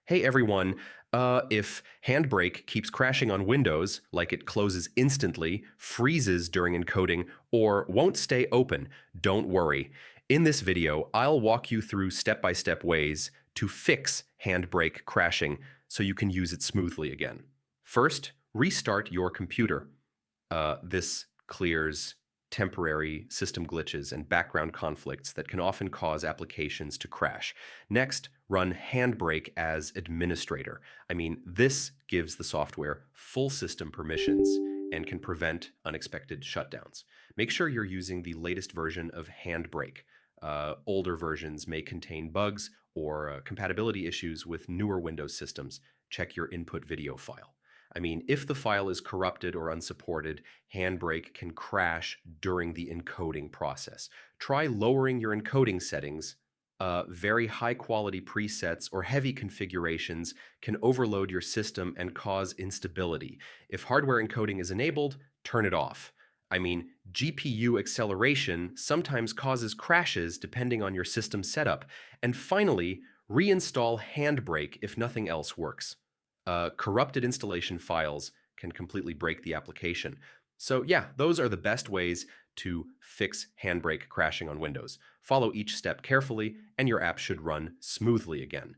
Hey everyone, if HandBrake keeps crashing on Windows, like it closes instantly, freezes during encoding, or won't stay open, don't worry. In this video, I'll walk you through step-by-step ways to fix HandBrake crashing so you can use it smoothly again. First, restart your computer. This clears temporary system glitches and background conflicts that can often cause applications to crash. Next, run HandBrake as administrator. This gives the software full system permissions and can prevent unexpected shutdowns. Make sure you're using the latest version of HandBrake. Older versions may contain bugs or compatibility issues with newer Windows systems. Check your input video file. If the file is corrupted or unsupported, HandBrake can crash during the encoding process. Try lowering your encoding settings. Very high quality presets or heavy configurations can overload your system and cause instability. If hardware encoding is enabled, turn it off. GPU acceleration sometimes causes crashes depending on your system setup. And finally, reinstall HandBrake if nothing else works. Corrupted installation files can completely break the application. So yeah, those are the best ways to fix HandBrake crashing on Windows. Follow each step carefully and your app should run smoothly again.